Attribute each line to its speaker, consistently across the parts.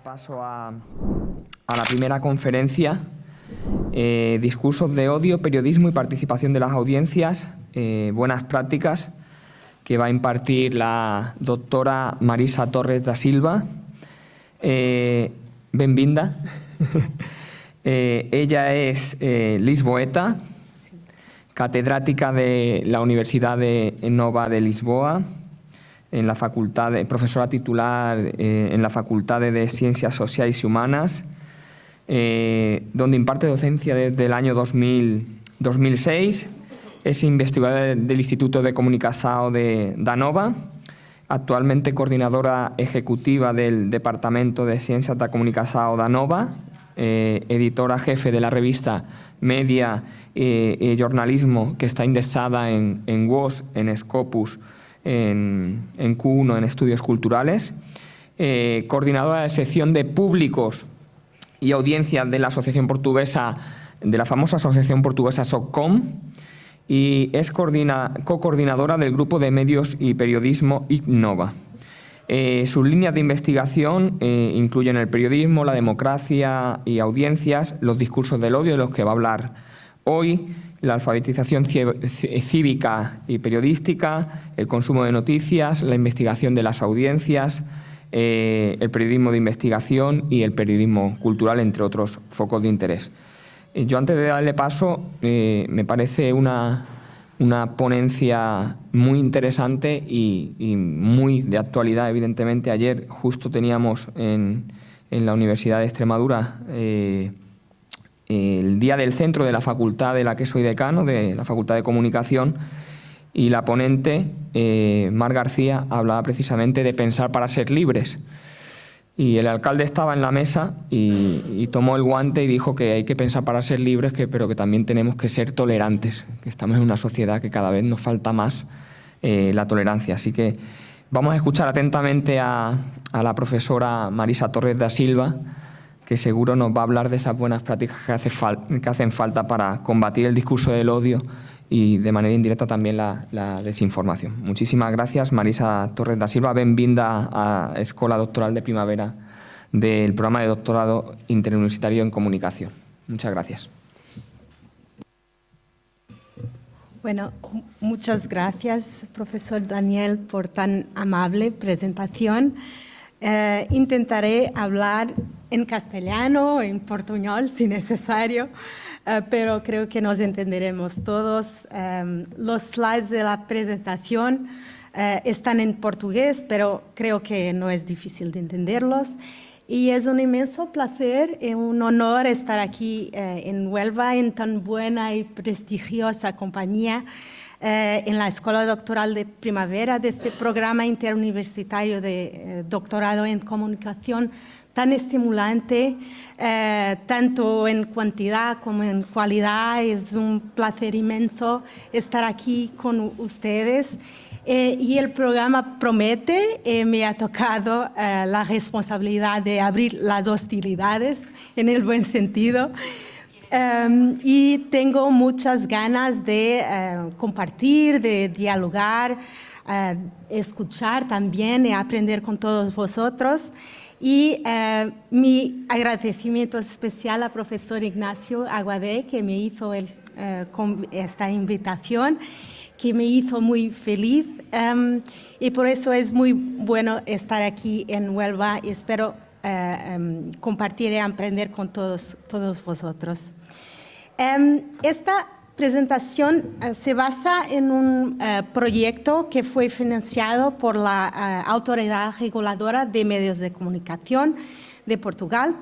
Speaker 1: paso a la primera conferencia, discursos de odio, periodismo y participación de las audiencias, buenas prácticas, que va a impartir la doctora Marisa Torres da Silva. Benvinda. Ella es lisboeta, catedrática de la Universidad de Nova de Lisboa, en la facultad profesora titular en la Facultad de Ciencias Sociales y Humanas, donde imparte docencia desde el año 2006. Es investigadora del Instituto de Comunicación de Nova, actualmente coordinadora ejecutiva del Departamento de Ciencias de Comunicación de Nova, editora jefe de la revista Media y Jornalismo, que está indexada en WOS, en Scopus, en Q1, en Estudios Culturales, coordinadora de sección de públicos y audiencias de la Asociación Portuguesa, de la famosa Asociación Portuguesa SOCCOM, y es co-coordinadora del Grupo de Medios y Periodismo IGNOVA. Sus líneas de investigación incluyen el periodismo, la democracia y audiencias, los discursos del odio, de los que va a hablar hoy, la alfabetización cívica y periodística, el consumo de noticias, la investigación de las audiencias, el periodismo de investigación y el periodismo cultural, entre otros focos de interés. Yo, antes de darle paso, me parece una ponencia muy interesante y muy de actualidad, evidentemente. Ayer justo teníamos en la Universidad de Extremadura el Día del Centro de la facultad de la que soy decano, de la Facultad de Comunicación, y la ponente, Mar García, hablaba precisamente de pensar para ser libres. Y el alcalde estaba en la mesa y tomó el guante y dijo que hay que pensar para ser libres, pero que también tenemos que ser tolerantes, que estamos en una sociedad que cada vez nos falta más la tolerancia. Así que vamos a escuchar atentamente a la profesora Marisa Torres da Silva, que seguro nos va a hablar de esas buenas prácticas que hacen falta para combatir el discurso del odio y, de manera indirecta, también la desinformación. Muchísimas gracias, Marisa Torres da Silva. Benvinda a Escola Doctoral de Primavera del programa de doctorado interuniversitario en comunicación. Muchas gracias.
Speaker 2: Bueno, muchas gracias, profesor Daniel, por tan amable presentación. Intentaré hablar en castellano, en portuñol, si necesario, pero creo que nos entenderemos todos. Los slides de la presentación están en portugués, pero creo que no es difícil de entenderlos. Y es un inmenso placer y un honor estar aquí en Huelva, en tan buena y prestigiosa compañía, en la Escuela Doctoral de Primavera de este programa interuniversitario de doctorado en comunicación tan estimulante, tanto en cantidad como en calidad. Es un placer inmenso estar aquí con ustedes. Y el programa promete. Me ha tocado la responsabilidad de abrir las hostilidades, en el buen sentido. Y tengo muchas ganas de compartir, de dialogar, escuchar también y aprender con todos vosotros. Y mi agradecimiento especial al profesor Ignacio Aguadé, que me hizo esta invitación, que me hizo muy feliz. Y por eso es muy bueno estar aquí en Huelva y espero compartir y aprender con todos vosotros. Esta presentación se basa en un proyecto que fue financiado por la Autoridad Reguladora de Medios de Comunicación de Portugal.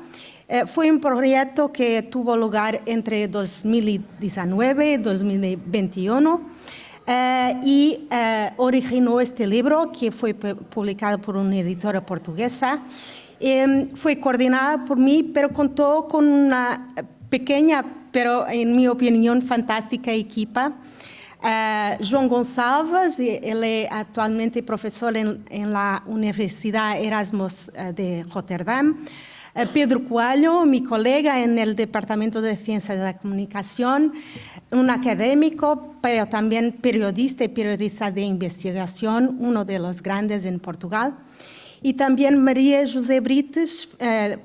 Speaker 2: Fue un proyecto que tuvo lugar entre 2019 y 2021 y originó este libro, que fue publicado por una editora portuguesa. Fue coordinada por mí, pero contó con una pequeña, pero en mi opinión fantástica equipa. João Gonçalves, él es actualmente profesor en la Universidad Erasmus de Rotterdam. Pedro Coelho, mi colega en el Departamento de Ciencias de la Comunicación, un académico, pero también periodista y periodista de investigación, uno de los grandes en Portugal. y también María José Brites,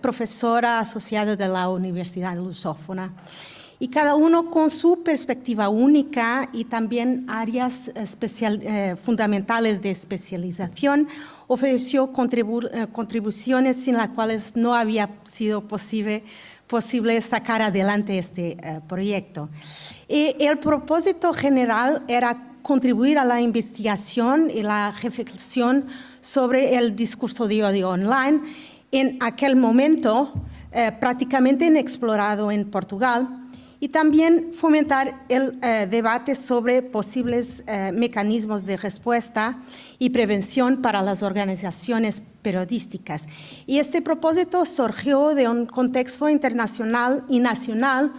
Speaker 2: profesora asociada de la Universidad Lusófona. Y cada uno con su perspectiva única y también áreas fundamentales de especialización, ofreció contribuciones sin las cuales no había sido posible sacar adelante este proyecto. Y el propósito general era contribuir a la investigación y la reflexión sobre el discurso de odio online, en aquel momento prácticamente inexplorado en Portugal, y también fomentar el debate sobre posibles mecanismos de respuesta y prevención para las organizaciones periodísticas. Y este propósito surgió de un contexto internacional y nacional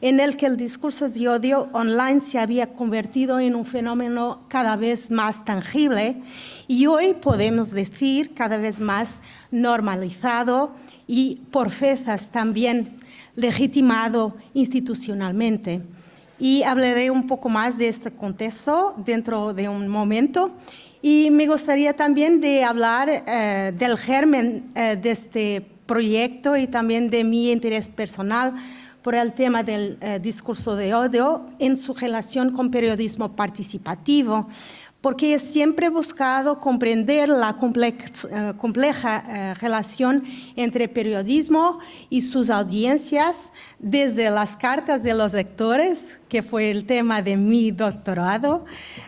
Speaker 2: en el que el discurso de odio online se había convertido en un fenómeno cada vez más tangible y hoy podemos decir cada vez más normalizado y por veces también legitimado institucionalmente. Y hablaré un poco más de este contexto dentro de un momento. Y me gustaría también de hablar del germen de este proyecto y también de mi interés personal por el tema del discurso de odio en su relación con periodismo participativo, porque he siempre buscado comprender la compleja relación entre periodismo y sus audiencias, desde las cartas de los lectores, que fue el tema de mi doctorado,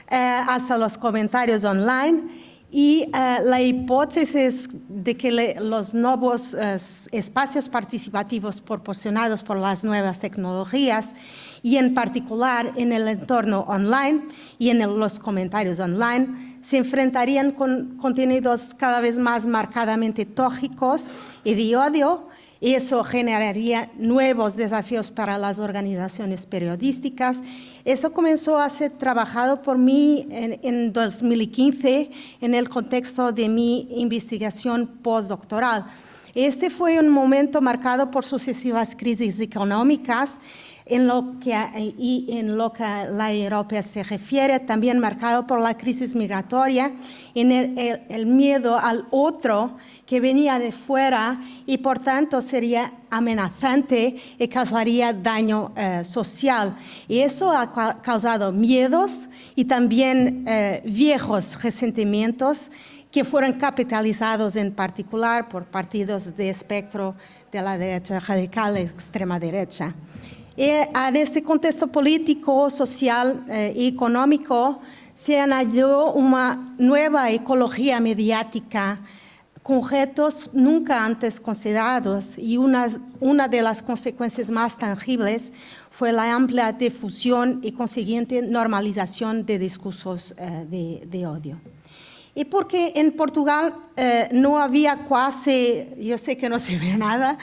Speaker 2: hasta los comentarios online, y la hipótesis de que los nuevos espacios participativos proporcionados por las nuevas tecnologías y en particular en el entorno online y en los comentarios online se enfrentarían con contenidos cada vez más marcadamente tóxicos y de odio, y eso generaría nuevos desafíos para las organizaciones periodísticas. Eso comenzó a ser trabajado por mí en 2015 en el contexto de mi investigación postdoctoral. Este fue un momento marcado por sucesivas crisis económicas en lo que la Europa se refiere, también marcado por la crisis migratoria, en el miedo al otro que venía de fuera y por tanto sería amenazante y causaría daño social. Y eso ha causado miedos y también viejos resentimientos que fueron capitalizados en particular por partidos de espectro de la derecha radical y extrema derecha. En este contexto político, social y económico se añadió una nueva ecología mediática con retos nunca antes considerados, y una de las consecuencias más tangibles fue la amplia difusión y consiguiente normalización de discursos de odio. Y porque en Portugal no había casi, yo sé que no se ve nada,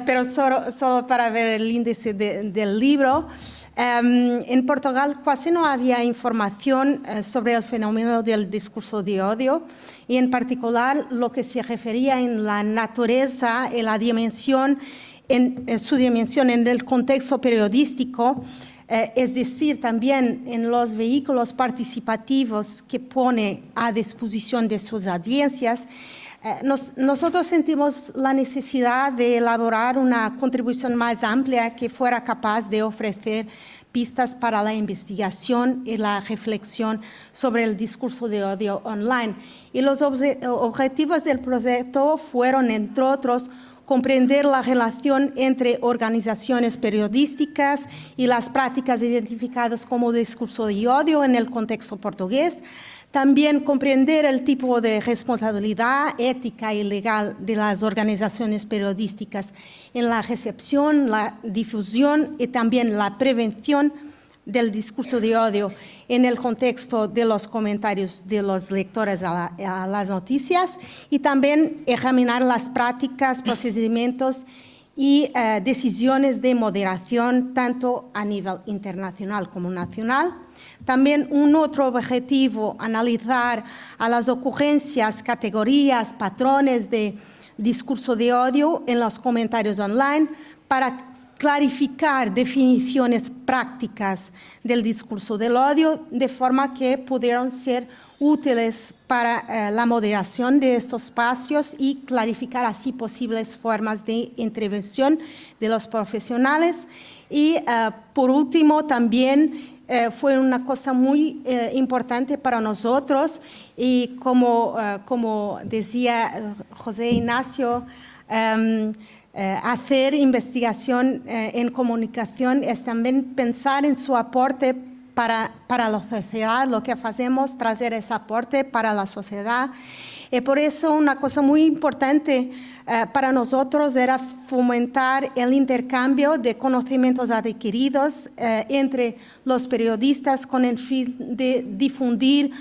Speaker 2: pero solo para ver el índice del libro, en Portugal casi no había información sobre el fenómeno del discurso de odio y en particular lo que se refería en la naturaleza y la dimensión, en su dimensión en el contexto periodístico, es decir, también en los vehículos participativos que pone a disposición de sus audiencias. Nosotros sentimos la necesidad de elaborar una contribución más amplia que fuera capaz de ofrecer pistas para la investigación y la reflexión sobre el discurso de odio online. Y los objetivos del proyecto fueron, entre otros, comprender la relación entre organizaciones periodísticas y las prácticas identificadas como discurso de odio en el contexto portugués. También comprender el tipo de responsabilidad ética y legal de las organizaciones periodísticas en la recepción, la difusión y también la prevención del discurso de odio en el contexto de los comentarios de los lectores a las noticias, y también examinar las prácticas, procedimientos y decisiones de moderación tanto a nivel internacional como nacional. También un otro objetivo, analizar a las ocurrencias, categorías, patrones de discurso de odio en los comentarios online para clarificar definiciones prácticas del discurso del odio de forma que pudieran ser útiles para la moderación de estos espacios y clarificar así posibles formas de intervención de los profesionales. Y por último, también fue una cosa muy importante para nosotros y como decía José Ignacio, hacer investigación en comunicación es también pensar en su aporte para la sociedad, lo que hacemos, traer ese aporte para la sociedad. Y por eso una cosa muy importante para nosotros era fomentar el intercambio de conocimientos adquiridos entre los periodistas con el fin de difundir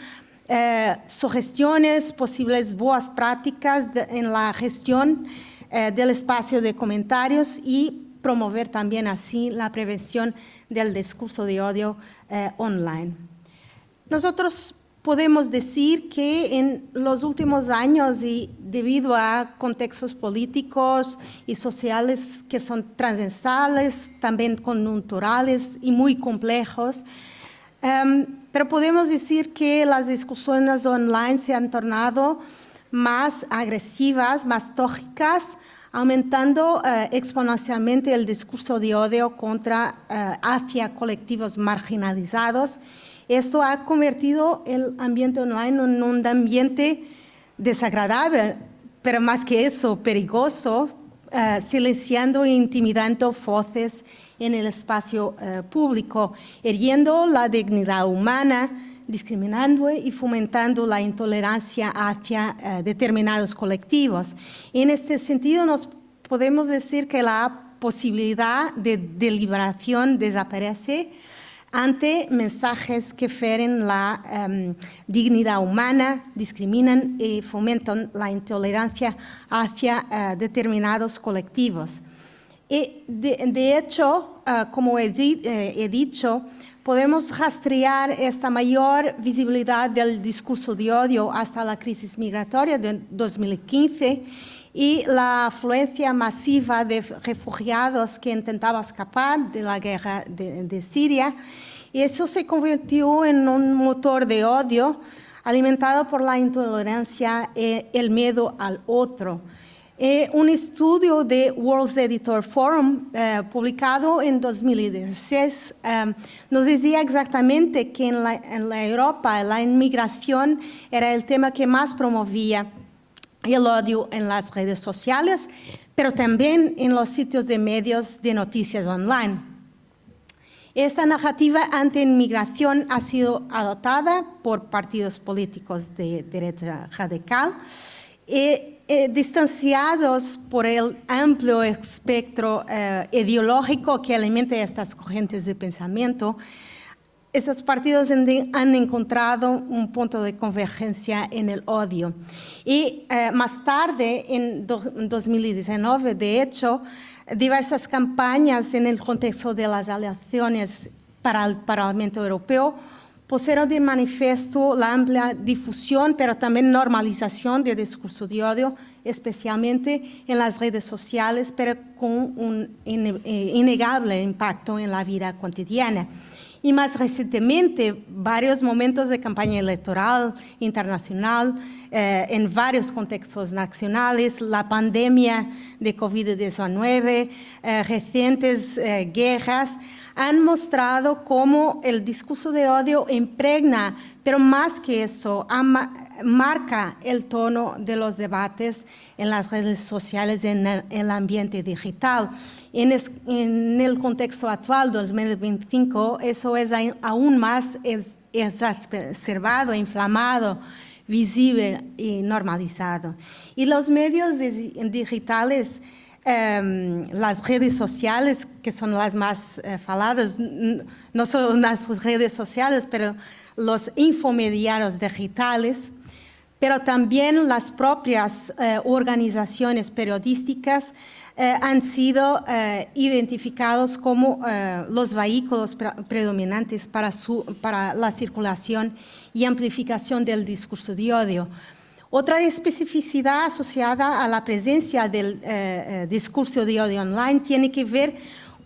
Speaker 2: sugestiones, posibles buenas prácticas en la gestión del espacio de comentarios y promover también así la prevención del discurso de odio online. Nosotros podemos decir que en los últimos años y debido a contextos políticos y sociales que son transversales, también coyunturales y muy complejos, pero podemos decir que las discusiones online se han tornado más agresivas, más tóxicas, aumentando exponencialmente el discurso de odio hacia colectivos marginalizados. Esto ha convertido el ambiente online en un ambiente desagradable, pero más que eso, peligroso, silenciando e intimidando voces en el espacio público, hiriendo la dignidad humana, discriminando y fomentando la intolerancia hacia determinados colectivos. En este sentido, nos podemos decir que la posibilidad de deliberación desaparece ante mensajes que fieren la dignidad humana, discriminan y fomentan la intolerancia hacia determinados colectivos. Y de hecho, como he dicho, podemos rastrear esta mayor visibilidad del discurso de odio hasta la crisis migratoria de 2015 y la afluencia masiva de refugiados que intentaban escapar de la guerra de Siria. Y eso se convirtió en un motor de odio alimentado por la intolerancia y el miedo al otro. Un estudio de World Editor Forum, publicado en 2016, nos decía exactamente que en la Europa la inmigración era el tema que más promovía el odio en las redes sociales, pero también en los sitios de medios de noticias online. Esta narrativa anti-inmigración ha sido adoptada por partidos políticos de derecha radical distanciados por el amplio espectro ideológico que alimenta estas corrientes de pensamiento. Estos partidos han encontrado un punto de convergencia en el odio. Y más tarde, en 2019, de hecho, diversas campañas en el contexto de las elecciones para el Parlamento Europeo pusieron de manifiesto la amplia difusión, pero también normalización del discurso de odio, especialmente en las redes sociales, pero con un innegable impacto en la vida cotidiana. Y más recientemente, varios momentos de campaña electoral internacional en varios contextos nacionales, la pandemia de COVID-19, recientes guerras, han mostrado cómo el discurso de odio impregna, pero más que eso, marca el tono de los debates en las redes sociales, en el ambiente digital. En el contexto actual, 2025, eso es aún más exacerbado, inflamado, visible y normalizado. Y los medios digitales, las redes sociales, que son las más faladas, no solo las redes sociales, pero los infomediarios digitales, pero también las propias organizaciones periodísticas han sido identificados como los vehículos predominantes para la circulación y amplificación del discurso de odio. Otra especificidad asociada a la presencia del discurso de odio online tiene que ver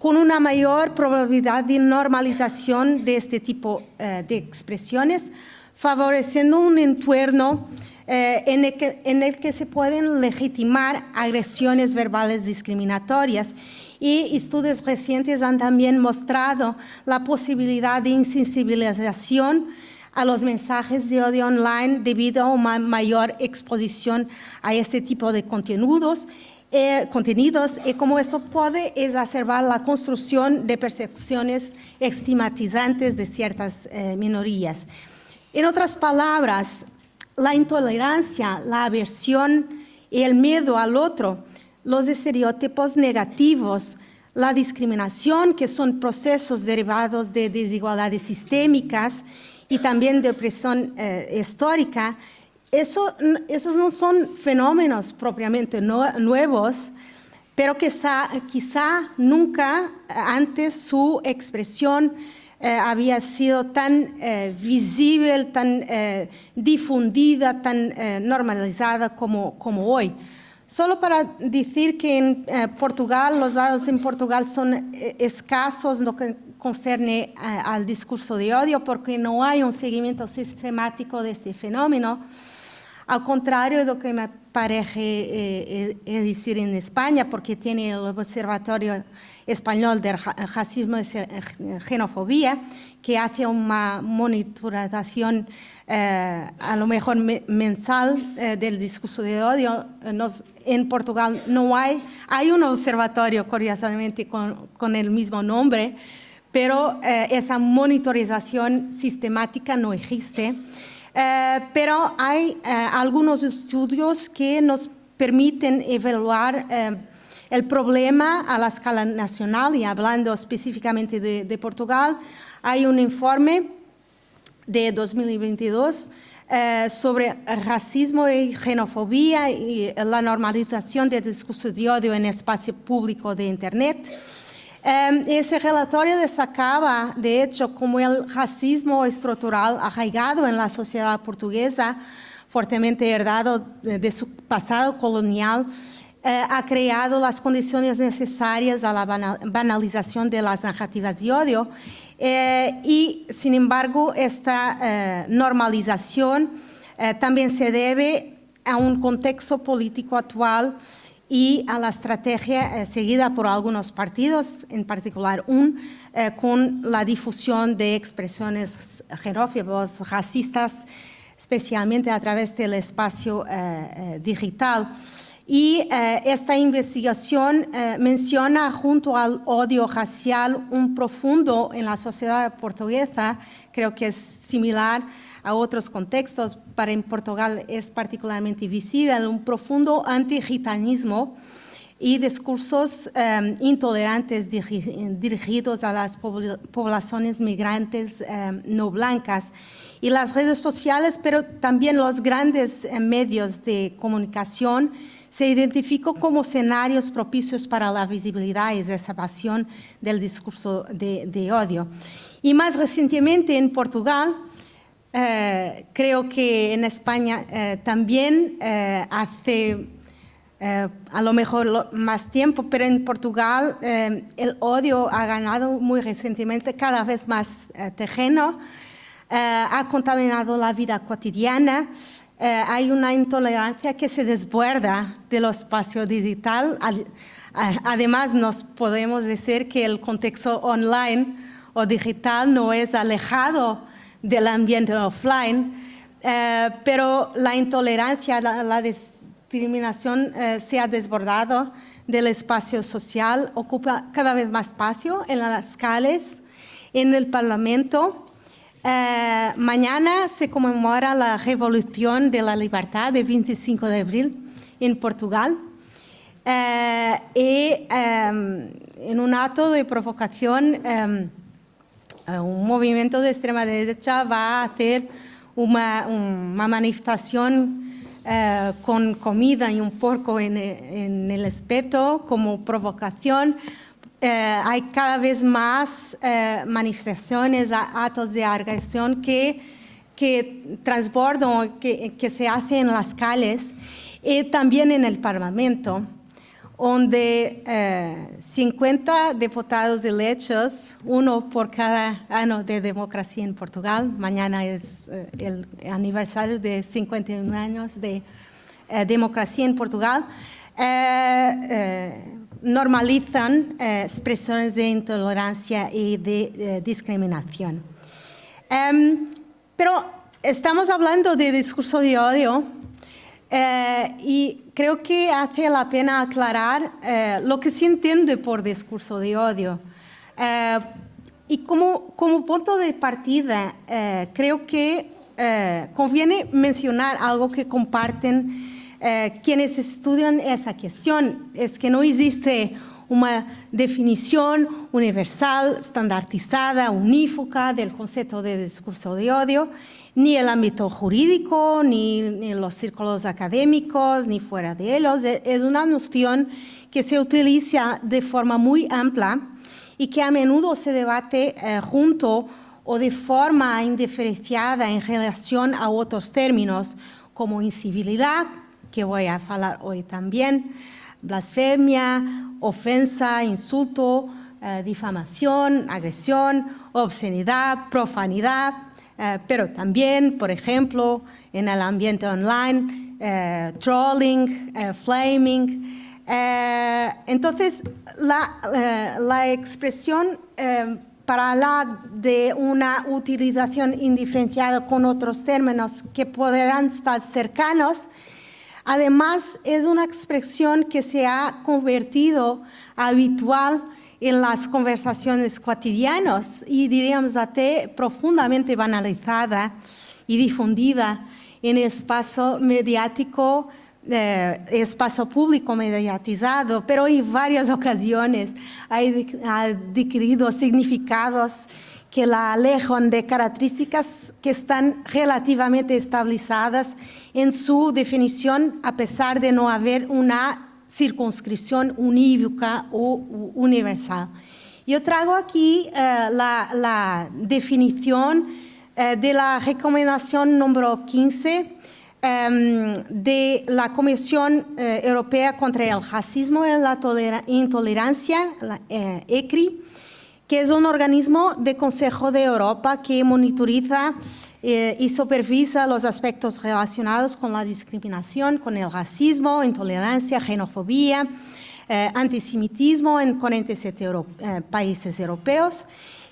Speaker 2: con una mayor probabilidad de normalización de este tipo de expresiones, favoreciendo un entorno en el que se pueden legitimar agresiones verbales discriminatorias. Y estudios recientes han también mostrado la posibilidad de insensibilización a los mensajes de odio online debido a una mayor exposición a este tipo de contenidos y como esto puede exacerbar la construcción de percepciones estigmatizantes de ciertas minorías. En otras palabras, la intolerancia, la aversión y el miedo al otro, los estereotipos negativos, la discriminación, que son procesos derivados de desigualdades sistémicas y también de opresión histórica, esos no son fenómenos propiamente nuevos, pero quizá nunca antes su expresión había sido tan visible, tan difundida, tan normalizada como hoy. Solo para decir que en Portugal, los datos en Portugal son escasos en lo que concerne al discurso de odio, porque no hay un seguimiento sistemático de este fenómeno. Al contrario de lo que me parece decir en España, porque tiene el Observatorio Español de Racismo y Xenofobia, que hace una monitorización a lo mejor mensal del discurso de odio. En Portugal no hay un observatorio, curiosamente, con el mismo nombre, pero esa monitorización sistemática no existe. Pero hay algunos estudios que nos permiten evaluar el problema a la escala nacional, y hablando específicamente de Portugal, hay un informe de 2022 sobre racismo y xenofobia y la normalización del discurso de odio en el espacio público de Internet. Ese relatorio destacaba, de hecho, cómo el racismo estructural arraigado en la sociedad portuguesa, fuertemente heredado de su pasado colonial, ha creado las condiciones necesarias a la banalización de las narrativas de odio y, sin embargo, esta normalización también se debe a un contexto político actual y a la estrategia seguida por algunos partidos, en particular con la difusión de expresiones xenófobas, racistas, especialmente a través del espacio digital. Y esta investigación menciona, junto al odio racial, un profundo en la sociedad portuguesa, creo que es similar a otros contextos, pero en Portugal es particularmente visible, un profundo antigitanismo y discursos intolerantes dirigidos a las poblaciones migrantes no blancas. Y las redes sociales, pero también los grandes medios de comunicación, se identificó como escenarios propicios para la visibilidad y exacerbación del discurso de odio. Y más recientemente en Portugal, creo que en España también hace a lo mejor más tiempo, pero en Portugal el odio ha ganado muy recientemente cada vez más terreno, ha contaminado la vida cotidiana. Hay una intolerancia que se desborda del espacio digital. Además, nos podemos decir que el contexto online o digital no es alejado del ambiente offline, pero la intolerancia, la discriminación se ha desbordado del espacio social, ocupa cada vez más espacio en las calles, en el Parlamento. Mañana se conmemora la Revolución de la Libertad del 25 de abril en Portugal y en un acto de provocación un movimiento de extrema derecha va a hacer una manifestación con comida y un porco en el espeto como provocación. Hay cada vez más manifestaciones, actos de agresión que transbordan, que se hacen en las calles y también en el Parlamento. donde 50 diputados electos, uno por cada año de democracia en Portugal. Mañana es el aniversario de 51 años de democracia en Portugal. Normalizan expresiones de intolerancia y de discriminación. Pero estamos hablando de discurso de odio y creo que hace la pena aclarar lo que se entiende por discurso de odio. Y como punto de partida, creo que conviene mencionar algo que comparten quienes estudian esa cuestión, es que no existe una definición universal, estandarizada, unívoca del concepto de discurso de odio, ni el ámbito jurídico, ni los círculos académicos, ni fuera de ellos. Es una noción que se utiliza de forma muy amplia y que a menudo se debate junto o de forma indiferenciada en relación a otros términos como incivilidad, que voy a hablar hoy también, blasfemia, ofensa, insulto, difamación, agresión, obscenidad, profanidad, pero también, por ejemplo, en el ambiente online, trolling, flaming. Entonces, la expresión para hablar de una utilización indiferenciada con otros términos que podrán estar cercanos, además, es una expresión que se ha convertido habitual en las conversaciones cotidianas y diríamos hasta profundamente banalizada y difundida en el espacio mediático, espacio público mediatizado, pero en varias ocasiones ha adquirido significados que la alejan de características que están relativamente establecidas en su definición, a pesar de no haber una circunscripción unívoca o universal. Yo traigo aquí la definición de la recomendación número 15 de la Comisión Europea contra el Racismo y la Intolerancia, la ECRI, que es un organismo del Consejo de Europa que monitoriza y supervisa los aspectos relacionados con la discriminación, con el racismo, intolerancia, xenofobia, antisemitismo en 47 países europeos.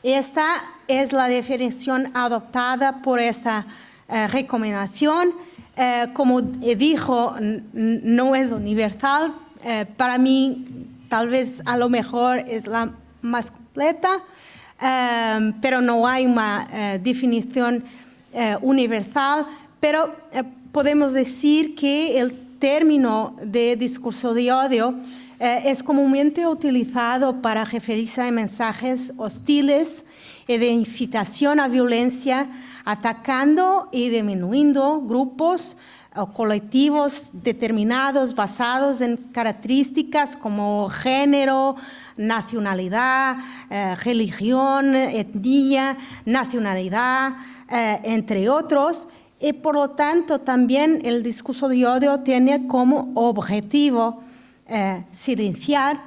Speaker 2: Esta es la definición adoptada por esta recomendación. Como dijo, no es universal. Para mí, tal vez a lo mejor es la más completa, pero no hay una definición universal, pero podemos decir que el término de discurso de odio es comúnmente utilizado para referirse a mensajes hostiles y de incitación a violencia, atacando y disminuyendo grupos o colectivos determinados basados en características como género, nacionalidad, religión, etnia, nacionalidad, entre otros, y por lo tanto también el discurso de odio tiene como objetivo silenciar,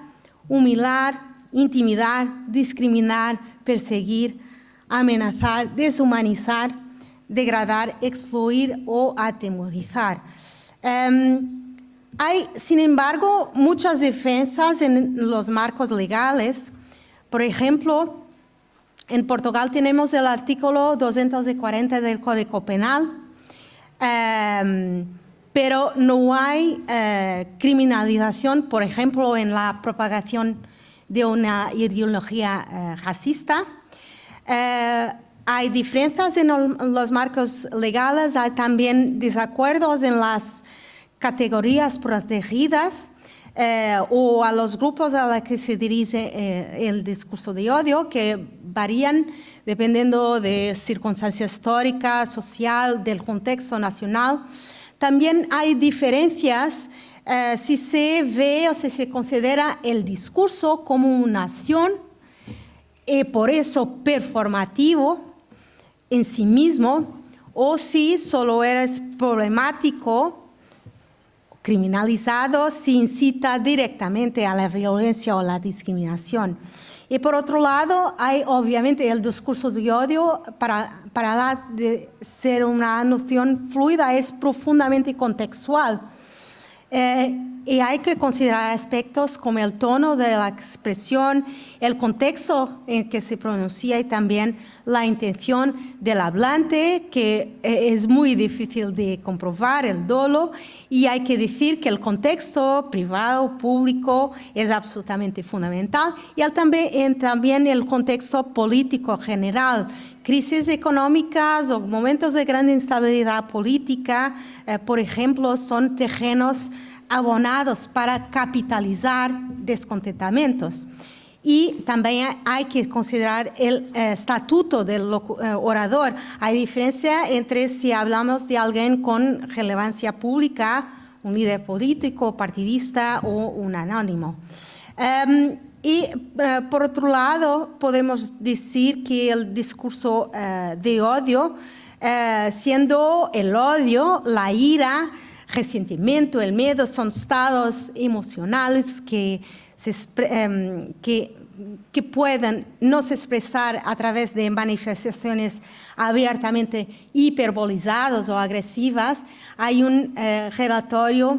Speaker 2: humillar, intimidar, discriminar, perseguir, amenazar, deshumanizar, degradar, excluir o atemorizar. Hay, sin embargo, muchas defensas en los marcos legales. Por ejemplo, en Portugal tenemos el artículo 240 del Código Penal, pero no hay criminalización, por ejemplo, en la propagación de una ideología racista. Hay diferencias en los marcos legales, hay también desacuerdos en las categorías protegidas o a los grupos a los que se dirige el discurso de odio, que varían dependiendo de circunstancias históricas, social, del contexto nacional. También hay diferencias si se ve o si se considera el discurso como una acción y por eso performativo en sí mismo, o si solo es problemático criminalizado si incita directamente a la violencia o la discriminación. Y por otro lado, hay obviamente el discurso de odio, para de ser una noción fluida, es profundamente contextual. Y hay que considerar aspectos como el tono de la expresión, el contexto en que se pronuncia y también la intención del hablante, que es muy difícil de comprobar, el dolo, y hay que decir que el contexto privado, público, es absolutamente fundamental, y también el contexto político general. Crisis económicas o momentos de gran instabilidad política, por ejemplo, son terrenos abonados para capitalizar descontentamientos. Y también hay que considerar el estatuto del orador. Hay diferencia entre si hablamos de alguien con relevancia pública, un líder político, partidista o un anónimo. Por otro lado, podemos decir que el discurso de odio, siendo el odio, la ira, resentimiento, el miedo, son estados emocionales que pueden no se expresar a través de manifestaciones abiertamente hiperbolizadas o agresivas. Hay un relatorio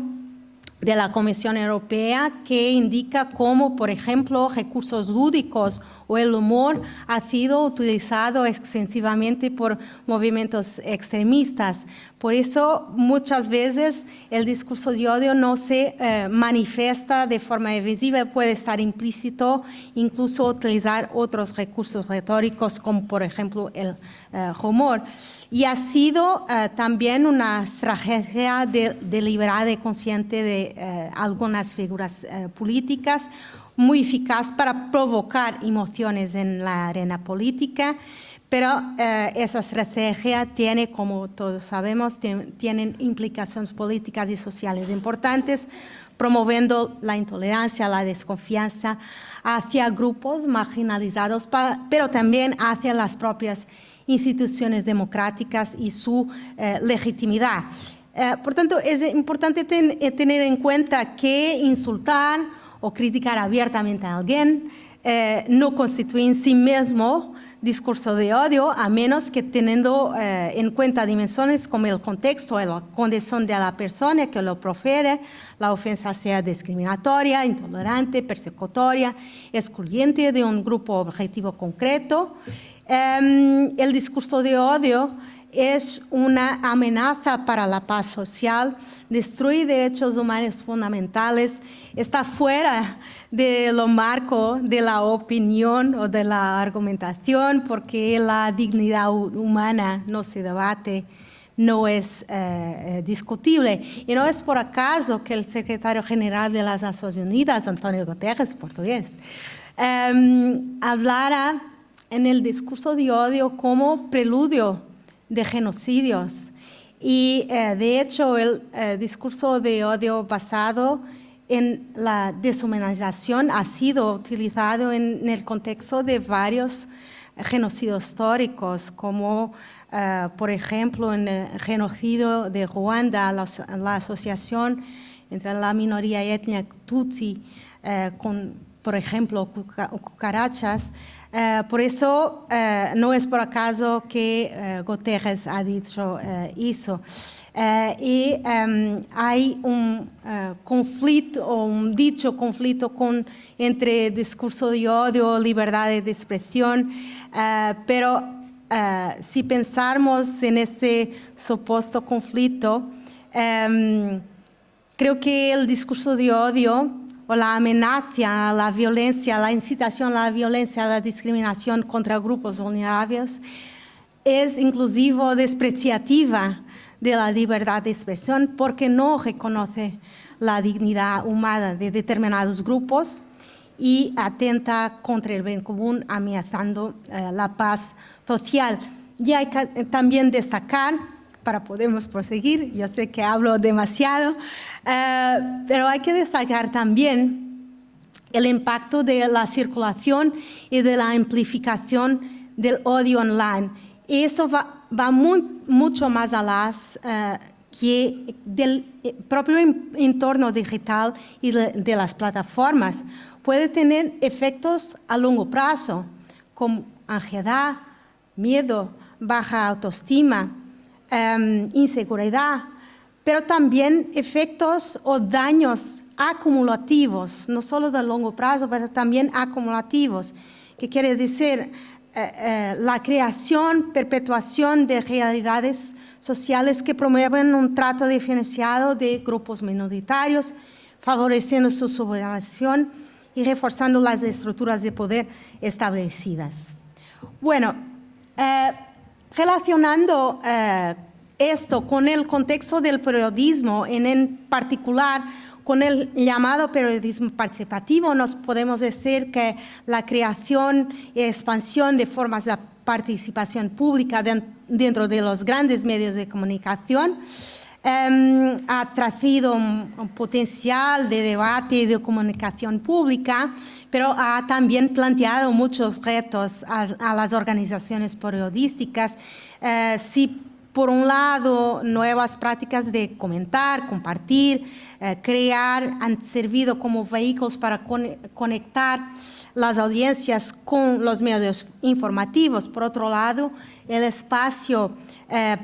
Speaker 2: de la Comisión Europea que indica cómo, por ejemplo, recursos lúdicos o el humor ha sido utilizado extensivamente por movimientos extremistas. Por eso, muchas veces el discurso de odio no se manifiesta de forma visible, puede estar implícito, incluso utilizar otros recursos retóricos, como por ejemplo el humor. Y ha sido también una estrategia deliberada y consciente de algunas figuras políticas, muy eficaz para provocar emociones en la arena política, pero esa estrategia tiene, como todos sabemos, tienen implicaciones políticas y sociales importantes, promoviendo la intolerancia, la desconfianza hacia grupos marginalizados, pero también hacia las propias instituciones democráticas y su legitimidad. Por tanto, es importante tener en cuenta que insultar o criticar abiertamente a alguien no constituye en sí mismo discurso de odio, a menos que teniendo en cuenta dimensiones como el contexto, la condición de la persona que lo profiere, la ofensa sea discriminatoria, intolerante, persecutoria, excluyente de un grupo objetivo concreto. El discurso de odio es una amenaza para la paz social, destruye derechos humanos fundamentales, está fuera de lo marco de la opinión o de la argumentación, porque la dignidad humana no se debate, no es discutible. Y no es por acaso que el secretario general de las Naciones Unidas, Antonio Guterres, portugués, hablara en el discurso de odio como preludio de genocidios. Y de hecho el discurso de odio basado en la deshumanización ha sido utilizado en el contexto de varios genocidios históricos, como por ejemplo en el genocidio de Ruanda, la asociación entre la minoría étnica Tutsi con, por ejemplo, cucarachas. Por eso no es por acaso que Guterres ha dicho eso. Y hay un conflicto, o un dicho conflicto entre discurso de odio, libertad de expresión, pero si pensamos en este supuesto conflicto, creo que el discurso de odio o la amenaza, la violencia, la incitación a la violencia, a la discriminación contra grupos vulnerables es inclusive despreciativa de la libertad de expresión porque no reconoce la dignidad humana de determinados grupos y atenta contra el bien común, amenazando la paz social. Y hay que también destacar, para podermos proseguir, yo sé que hablo demasiado, pero hay que destacar también el impacto de la circulación y de la amplificación del odio online. Y eso va mucho más allá que del propio entorno digital y de las plataformas puede tener efectos a largo plazo, como ansiedad, miedo, baja autoestima, inseguridad, pero también efectos o daños acumulativos, no solo de largo plazo, pero también acumulativos, que quiere decir la creación, perpetuación de realidades sociales que promueven un trato diferenciado de grupos minoritarios, favoreciendo su subordinación y reforzando las estructuras de poder establecidas. Bueno, relacionando esto con el contexto del periodismo, en particular con el llamado periodismo participativo, nos podemos decir que la creación y expansión de formas de participación pública dentro de los grandes medios de comunicación ha traído un potencial de debate y de comunicación pública, pero ha también planteado muchos retos a las organizaciones periodísticas. Si por un lado, nuevas prácticas de comentar, compartir, crear han servido como vehículos para conectar las audiencias con los medios informativos. Por otro lado, el espacio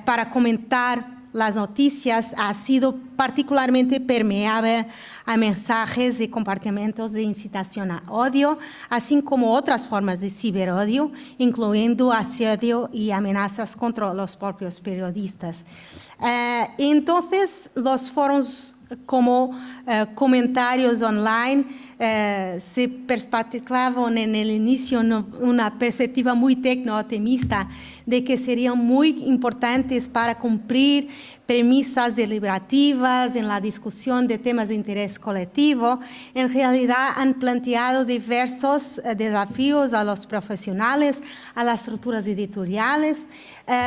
Speaker 2: para comentar las noticias ha sido particularmente permeable a mensajes y comportamientos de incitación a odio, así como otras formas de ciberodio, incluyendo asedio y amenazas contra los propios periodistas. Entonces, los foros como comentarios online se perspectivaban en el inicio una perspectiva muy tecno-optimista de que serían muy importantes para cumplir premisas deliberativas en la discusión de temas de interés colectivo. En realidad han planteado diversos desafíos a los profesionales, a las estructuras editoriales,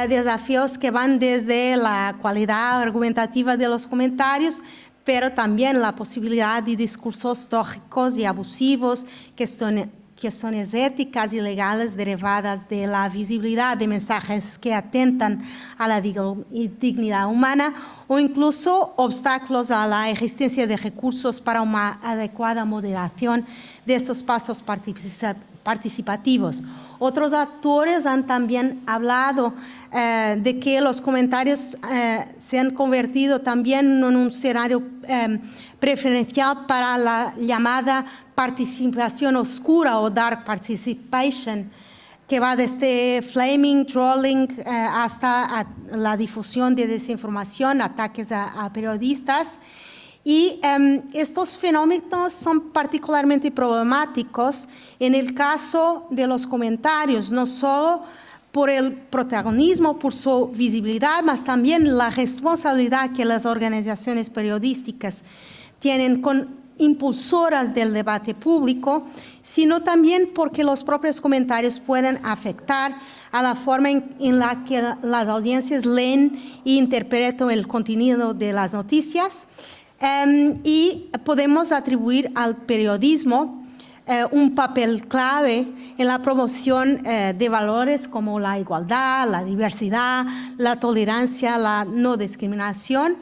Speaker 2: desafíos que van desde la cualidad argumentativa de los comentarios, pero también la posibilidad de discursos tóxicos y abusivos, cuestiones éticas y legales derivadas de la visibilidad de mensajes que atentan a la dignidad humana o incluso obstáculos a la existencia de recursos para una adecuada moderación de estos espacios participativos. Otros actores han también hablado de que los comentarios se han convertido también en un escenario preferencial para la llamada participación oscura o dark participation, que va desde flaming, trolling, hasta la difusión de desinformación, ataques a periodistas. Y estos fenómenos son particularmente problemáticos en el caso de los comentarios, no solo por el protagonismo, por su visibilidad, mas también la responsabilidad que las organizaciones periodísticas tienen con impulsoras del debate público, sino también porque los propios comentarios pueden afectar a la forma en la que las audiencias leen e interpretan el contenido de las noticias. Y podemos atribuir al periodismo un papel clave en la promoción de valores como la igualdad, la diversidad, la tolerancia, la no discriminación.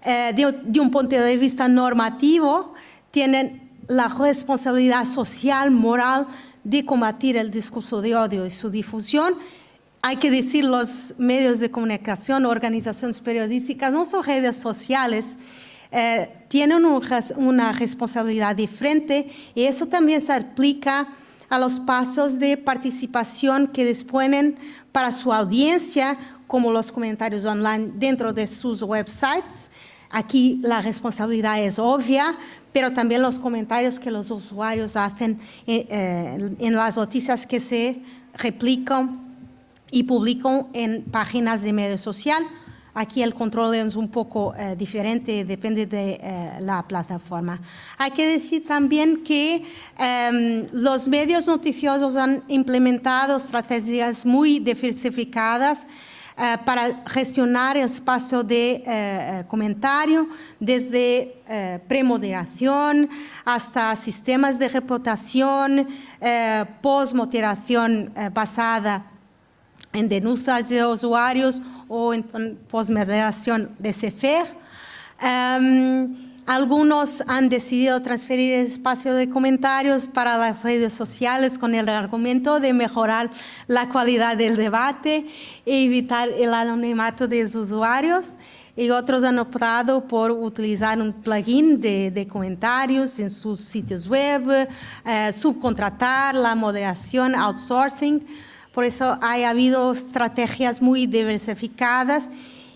Speaker 2: De un punto de vista normativo, tienen la responsabilidad social, moral, de combatir el discurso de odio y su difusión. Hay que decir, los medios de comunicación, organizaciones periodísticas, no son redes sociales, tienen una responsabilidad diferente y eso también se aplica a los espacios de participación que disponen para su audiencia, como los comentarios online dentro de sus websites. Aquí la responsabilidad es obvia, pero también los comentarios que los usuarios hacen en las noticias que se replican y publican en páginas de medio social. Aquí el control es un poco diferente, depende de la plataforma. Hay que decir también que los medios noticiosos han implementado estrategias muy diversificadas para gestionar el espacio de comentario, desde premoderación hasta sistemas de reputación, postmoderación basada en denuncias de usuarios o en posmoderación de CFR. Algunos han decidido transferir el espacio de comentarios para las redes sociales con el argumento de mejorar la calidad del debate e evitar el anonimato de los usuarios. Y otros han optado por utilizar un plugin de comentarios en sus sitios web, subcontratar la moderación, outsourcing. Por eso ha habido estrategias muy diversificadas.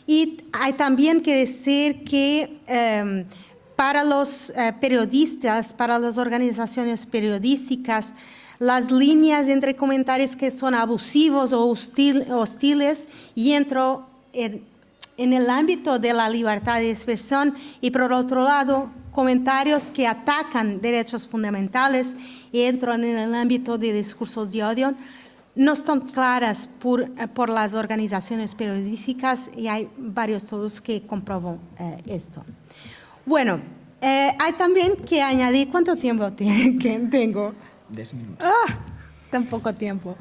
Speaker 2: Y hay también que decir que para los periodistas, para las organizaciones periodísticas, las líneas entre comentarios que son abusivos o hostiles y entran en el ámbito de la libertad de expresión, y por otro lado, comentarios que atacan derechos fundamentales y entran en el ámbito de discurso de odio, no están claras por las organizaciones periodísticas, y hay varios estudios que comprueban esto. Bueno, hay también que añadir, ¿cuánto tiempo tengo?
Speaker 1: 10 minutos.
Speaker 2: Tan poco tiempo.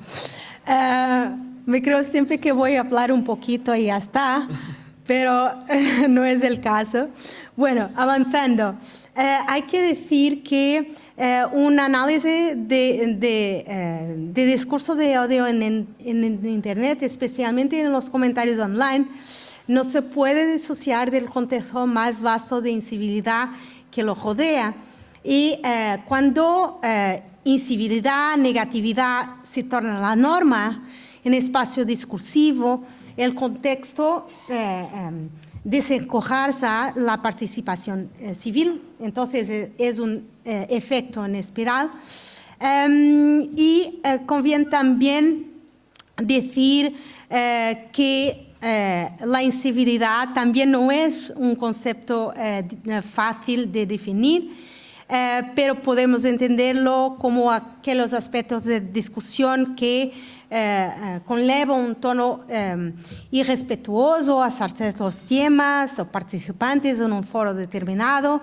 Speaker 2: Me creo siempre que voy a hablar un poquito y ya está, pero no es el caso. Bueno, avanzando. Hay que decir que un análisis de discurso de odio en Internet, especialmente en los comentarios online, no se puede disociar del contexto más vasto de incivilidad que lo rodea. Y cuando incivilidad, negatividad se torna la norma en espacio discursivo, el contexto desencojará la participación civil. Entonces es un efecto en espiral. Y conviene también decir que la incivilidad también no es un concepto fácil de definir, pero podemos entenderlo como aquellos aspectos de discusión que conllevan un tono irrespetuoso hacia los temas o participantes en un foro determinado.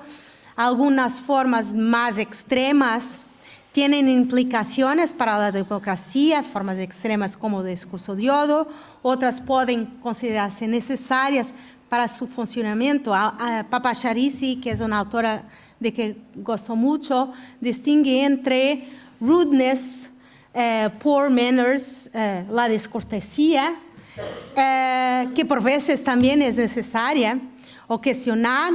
Speaker 2: Algunas formas más extremas tienen implicaciones para la democracia, formas extremas como el discurso de odio. Otras pueden considerarse necesarias para su funcionamiento. Papa Charisi, que es una autora de que gozo mucho, distingue entre rudeness, poor manners, la descortesía, que por veces también es necesaria, o cuestionar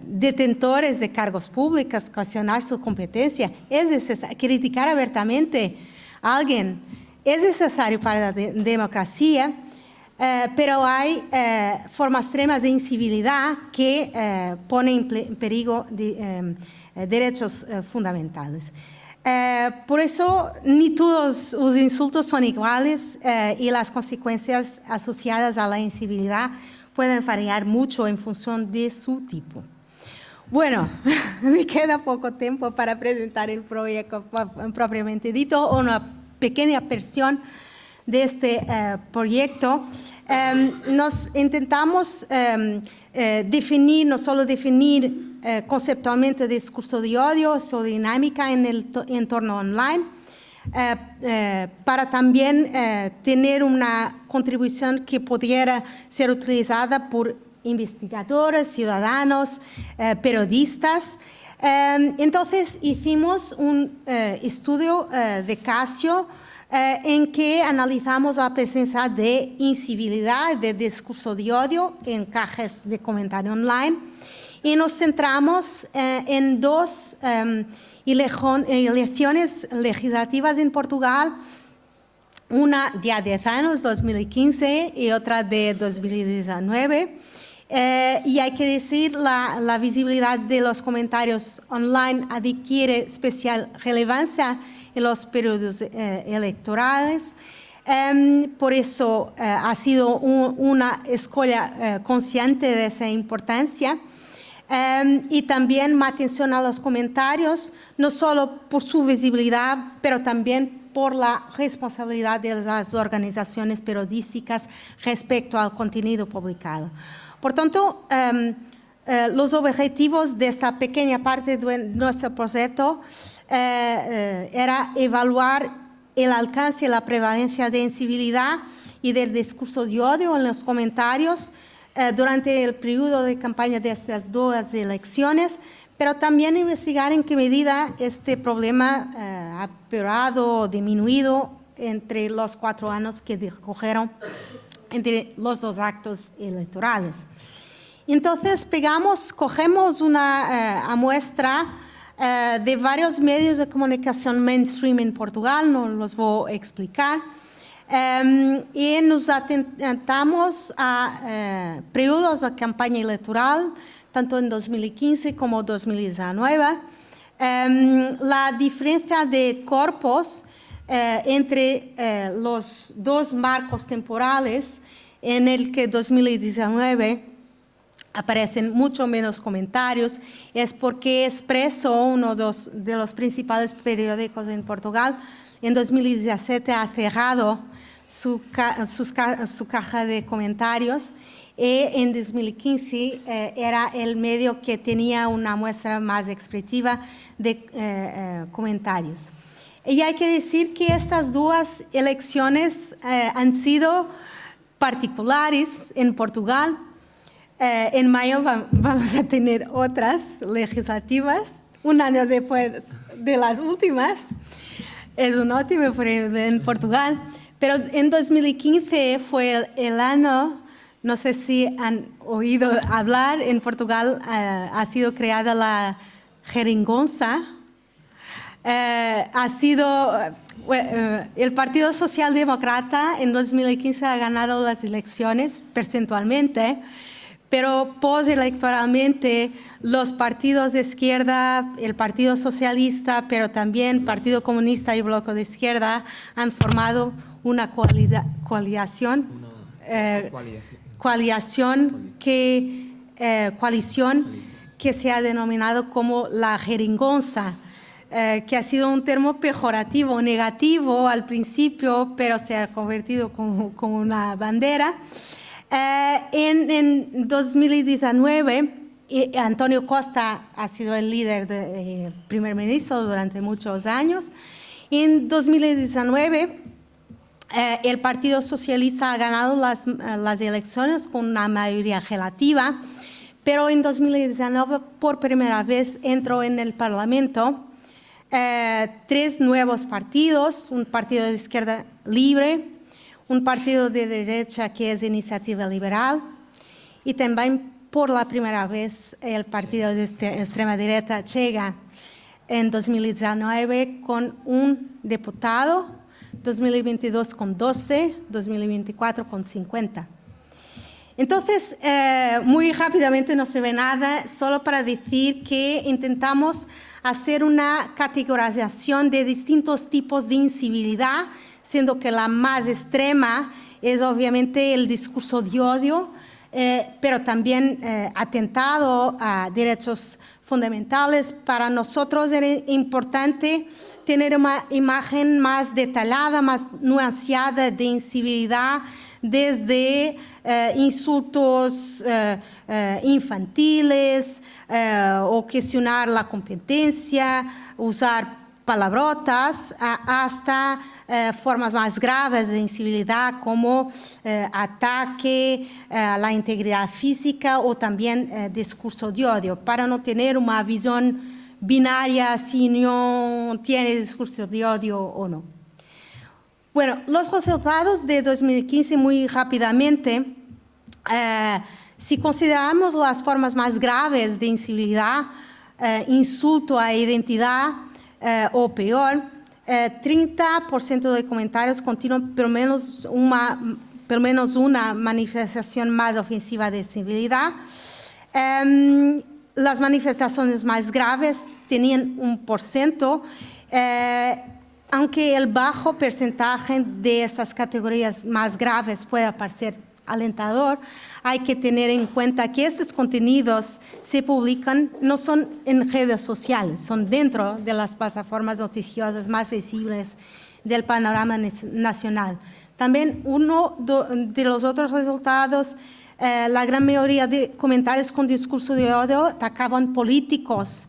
Speaker 2: detentores de cargos públicos, cuestionar su competencia. Es necesario criticar abiertamente a alguien. Es necesario para la democracia, pero hay formas extremas de incivilidad que ponen en perigo derechos fundamentales. Por eso, ni todos los insultos son iguales y las consecuencias asociadas a la incivilidad pueden variar mucho en función de su tipo. Bueno, me queda poco tiempo para presentar el proyecto propiamente dicho, o una pequeña versión de este proyecto. Nos intentamos definir, no solo definir conceptualmente el discurso de odio, su dinámica en el entorno online, para también tener una contribución que pudiera ser utilizada por investigadores, ciudadanos, periodistas. Entonces hicimos un estudio de Casio en que analizamos la presencia de incivilidad, de discurso de odio en cajas de comentario online, y nos centramos en dos elecciones legislativas en Portugal, una de 10 años, 2015, y otra de 2019. Y hay que decir, la visibilidad de los comentarios online adquiere especial relevancia en los periodos electorales. Por eso ha sido una escuela consciente de esa importancia. Y también más atención a los comentarios, no solo por su visibilidad, pero también por la responsabilidad de las organizaciones periodísticas respecto al contenido publicado. Por tanto, los objetivos de esta pequeña parte de nuestro proyecto era evaluar el alcance y la prevalencia de incivilidad y del discurso de odio en los comentarios durante el periodo de campaña de estas dos elecciones, pero también investigar en qué medida este problema ha empeorado o disminuido entre los 4 años que discurrieron entre los dos actos electorales. Entonces, cogemos una muestra de varios medios de comunicación mainstream en Portugal, no los voy a explicar, y nos atentamos a periodos de campaña electoral, tanto en 2015 como 2019. La diferencia de corpos entre los dos marcos temporales, en el que 2019 aparecen mucho menos comentarios, es porque Expresso, uno de los principales periódicos en Portugal, en 2017 ha cerrado su caja de comentarios, y en 2015 era el medio que tenía una muestra más expresiva de comentarios. Y hay que decir que estas dos elecciones han sido particulares en Portugal. En mayo vamos a tener otras legislativas, un año después de las últimas. Es un ótimo en Portugal, pero en 2015 fue el año, no sé si han oído hablar, en Portugal ha sido creada la Geringonça. El Partido Socialdemócrata en 2015 ha ganado las elecciones percentualmente, pero postelectoralmente los partidos de izquierda, el Partido Socialista, pero también Partido Comunista y Bloque de Izquierda han formado una coalición que se ha denominado como la Geringonça, que ha sido un término pejorativo, negativo al principio, pero se ha convertido como una bandera. En 2019, António Costa ha sido el líder de primer ministro durante muchos años. En 2019, el Partido Socialista ha ganado las elecciones con una mayoría relativa, pero en 2019, por primera vez, entró en el Parlamento 3 nuevos partidos: un partido de izquierda libre, un partido de derecha que es Iniciativa Liberal, y también por la primera vez el partido de extrema derecha Chega en 2019 con un diputado, 2022 con 12, 2024 con 50. Entonces, muy rápidamente, no se ve nada, solo para decir que intentamos hacer una categorización de distintos tipos de incivilidad, siendo que la más extrema es obviamente el discurso de odio, pero también atentado a derechos fundamentales. Para nosotros era importante tener una imagen más detallada, más nuanciada de incivilidad, desde insultos infantiles, o cuestionar la competencia, usar palabrotas, hasta formas más graves de incivilidad como ataque a la integridad física o también discurso de odio, para no tener una visión binaria si no tiene discurso de odio o no. Bueno, los resultados de 2015 muy rápidamente. Si consideramos las formas más graves de incivilidad, insulto a identidad o peor, 30% de comentarios contienen por lo menos una manifestación más ofensiva de civilidad. Las manifestaciones más graves tenían 1%, aunque el bajo porcentaje de estas categorías más graves puede parecer alentador, hay que tener en cuenta que estos contenidos se publican, no son en redes sociales, son dentro de las plataformas noticiosas más visibles del panorama nacional. También uno de los otros resultados, la gran mayoría de comentarios con discurso de odio atacaban políticos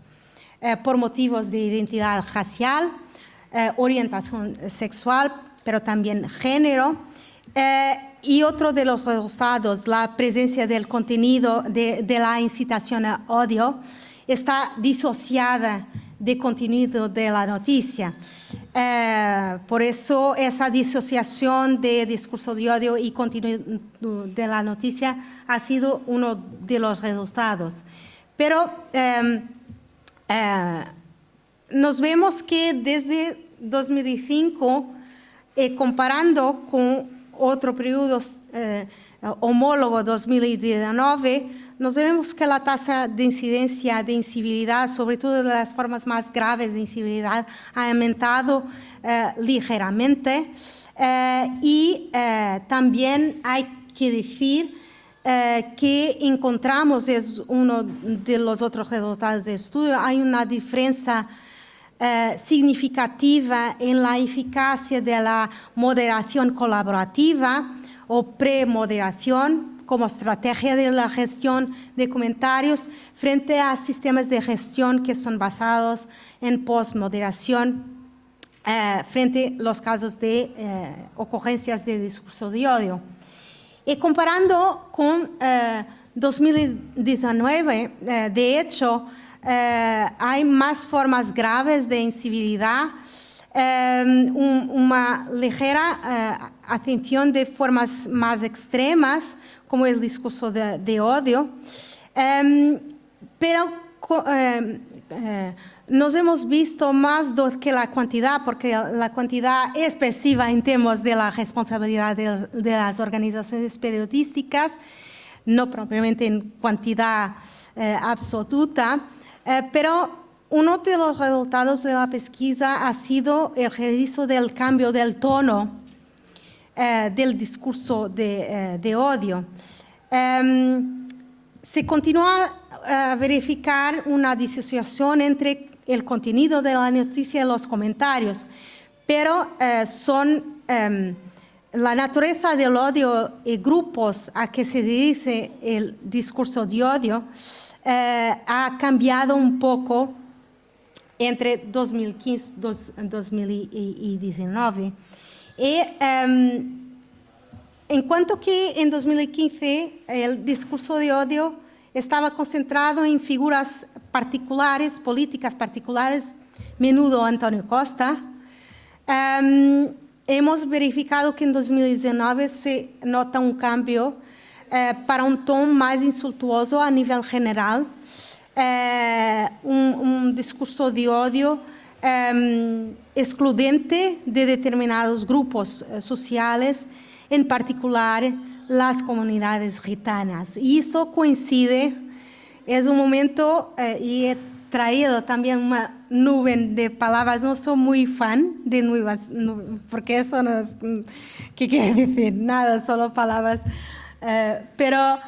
Speaker 2: por motivos de identidad racial, orientación sexual, pero también género. Y otro de los resultados, la presencia del contenido de la incitación a odio, está disociada del contenido de la noticia. Por eso esa disociación de discurso de odio y contenido de la noticia ha sido uno de los resultados. Pero nos vemos que desde 2005, comparando con otro periodo homólogo 2019, nos vemos que la tasa de incidencia de incivilidad, sobre todo de las formas más graves de incivilidad, ha aumentado ligeramente. Y también hay que decir que encontramos, es uno de los otros resultados del estudio, hay una diferencia significativa en la eficacia de la moderación colaborativa o premoderación como estrategia de la gestión de comentarios frente a sistemas de gestión que son basados en postmoderación frente a los casos de ocurrencias de discurso de odio. Y comparando con 2019, de hecho, hay más formas graves de incivilidad, una ligera atención de formas más extremas, como el discurso de odio, pero nos hemos visto más que la cantidad, porque la cantidad es excesiva en temas de la responsabilidad de las organizaciones periodísticas, no propiamente en cantidad absoluta, pero uno de los resultados de la pesquisa ha sido el registro del cambio del tono del discurso de odio. Se continúa a verificar una disociación entre el contenido de la noticia y los comentarios, pero la naturaleza del odio y grupos a que se dirige el discurso de odio ha cambiado un poco entre 2015 y 2019. En cuanto que en 2015 el discurso de odio estaba concentrado en figuras particulares, políticas particulares, menudo Antonio Costa, hemos verificado que en 2019 se nota un cambio para un tono más insultuoso a nivel general, un discurso de odio excludente de determinados grupos sociales, en particular las comunidades gitanas. Y eso coincide, es un momento, y he traído también una nube de palabras, no soy muy fan de nuevas, porque eso no es, ¿qué quiere decir? Nada, solo palabras. Pero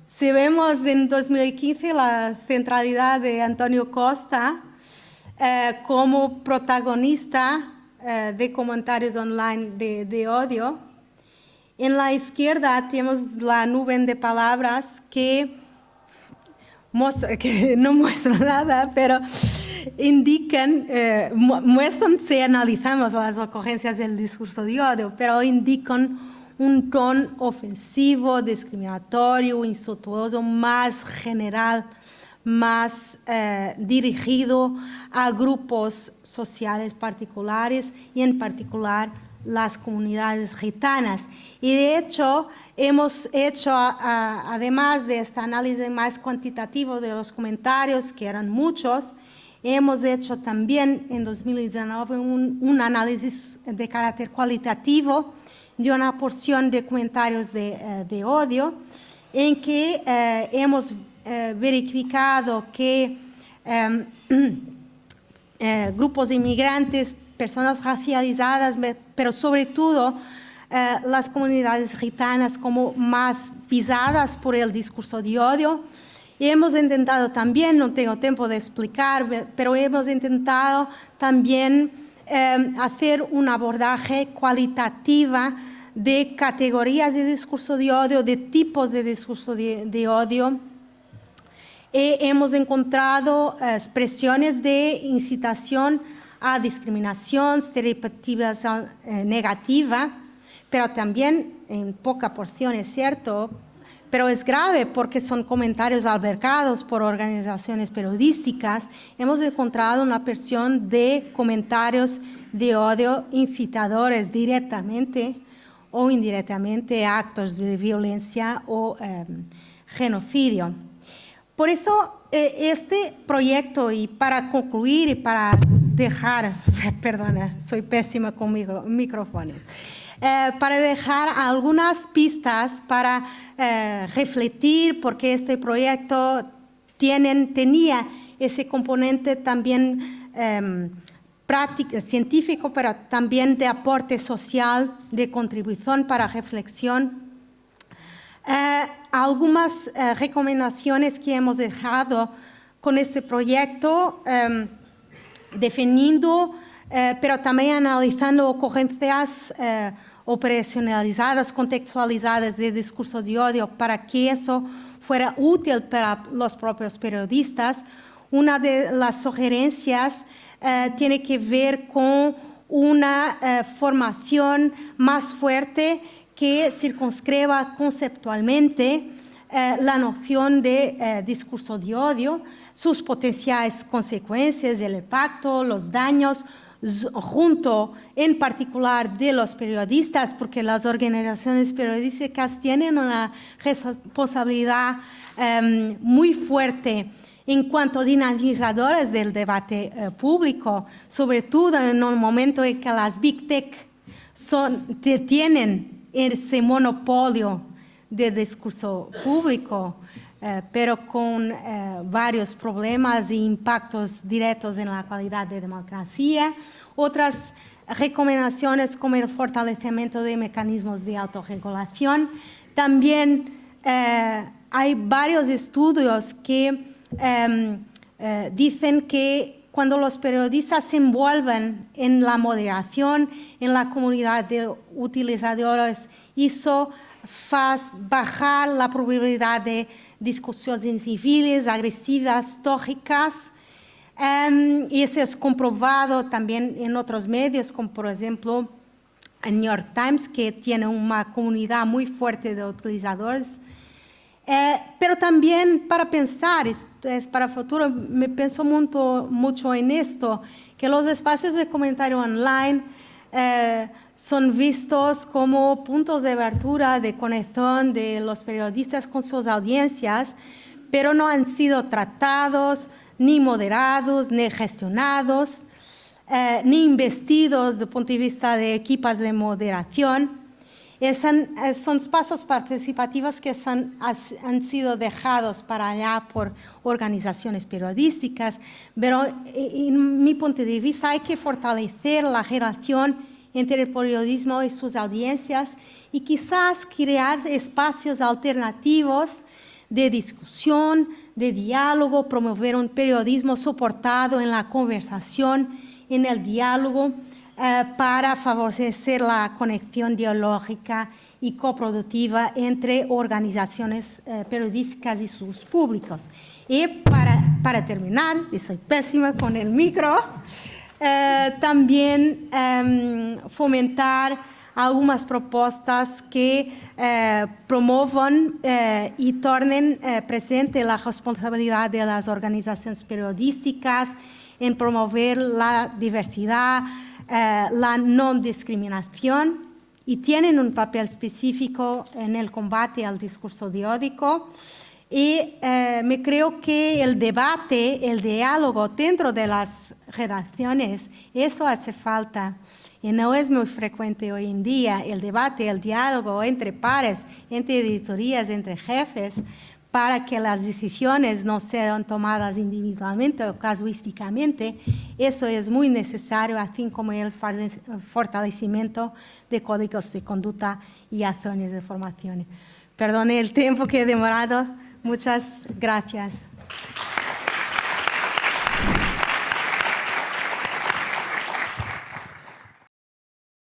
Speaker 2: si vemos en 2015 la centralidad de Antonio Costa como protagonista de comentarios online de odio, en la izquierda tenemos la nube de palabras que no muestran nada, pero indican, muestran si analizamos las ocurrencias del discurso de odio, pero indican un tono ofensivo, discriminatorio, insultuoso, más general, más dirigido a grupos sociales particulares y en particular las comunidades gitanas. Y de hecho, hemos hecho, además de este análisis más cuantitativo de los comentarios, que eran muchos, hemos hecho también en 2019 un análisis de carácter cualitativo de una porción de comentarios de odio, en que hemos verificado que grupos inmigrantes, personas racializadas, pero sobre todo las comunidades gitanas como más visadas por el discurso de odio. Y hemos intentado también, no tengo tiempo de explicar, pero hemos intentado también hacer un abordaje cualitativa de categorías de discurso de odio, de tipos de discurso de odio. Y hemos encontrado expresiones de incitación a discriminación, estereotipización negativa, pero también en poca porción, es cierto, pero es grave porque son comentarios albergados por organizaciones periodísticas. Hemos encontrado una porción de comentarios de odio incitadores directamente o indirectamente a actos de violencia o genocidio. Por eso este proyecto, y para concluir y para dejar, perdona, soy pésima con micrófonos, para dejar algunas pistas para refletir, porque este proyecto tenía ese componente también práctico, científico, pero también de aporte social, de contribución para reflexión. Algunas recomendaciones que hemos dejado con este proyecto, definiendo, pero también analizando ocurrencias operacionalizadas, contextualizadas de discurso de odio, para que eso fuera útil para los propios periodistas. Una de las sugerencias tiene que ver con una formación más fuerte que circunscriba conceptualmente la noción de discurso de odio, sus potenciales consecuencias, el impacto, los daños, junto en particular de los periodistas, porque las organizaciones periodísticas tienen una responsabilidad muy fuerte en cuanto a dinamizadores del debate público, sobre todo en un momento en que las Big Tech tienen ese monopolio de discurso público, pero con varios problemas e impactos directos en la calidad de democracia. Otras recomendaciones como el fortalecimiento de mecanismos de autorregulación. También hay varios estudios que dicen que cuando los periodistas se envuelven en la moderación, en la comunidad de utilizadores, eso hace bajar la probabilidad de discusiones civiles, agresivas, tóxicas. Y eso es comprobado también en otros medios, como por ejemplo el New York Times, que tiene una comunidad muy fuerte de utilizadores. Pero también para pensar, esto es para el futuro, me pienso mucho en esto, que los espacios de comentario online son vistos como puntos de abertura, de conexión de los periodistas con sus audiencias, pero no han sido tratados, ni moderados, ni gestionados, ni investidos desde el punto de vista de equipos de moderación. Son espacios participativos que han sido dejados para allá por organizaciones periodísticas, pero en mi punto de vista hay que fortalecer la relación entre el periodismo y sus audiencias y quizás crear espacios alternativos de discusión, de diálogo, promover un periodismo soportado en la conversación, en el diálogo, para favorecer la conexión dialógica y coproductiva entre organizaciones periodísticas y sus públicos. Y para terminar, y soy pésima con el micro, también fomentar algunas propuestas que promuevan y tornen presente la responsabilidad de las organizaciones periodísticas en promover la diversidad, la no discriminación, y tienen un papel específico en el combate al discurso de odio. Y me creo que el debate, el diálogo dentro de las redacciones, eso hace falta. Y no es muy frecuente hoy en día el debate, el diálogo entre pares, entre editorías, entre jefes, para que las decisiones no sean tomadas individualmente o casuísticamente. Eso es muy necesario, así como el fortalecimiento de códigos de conducta y acciones de formación. Perdone el tiempo que he demorado. Muchas gracias.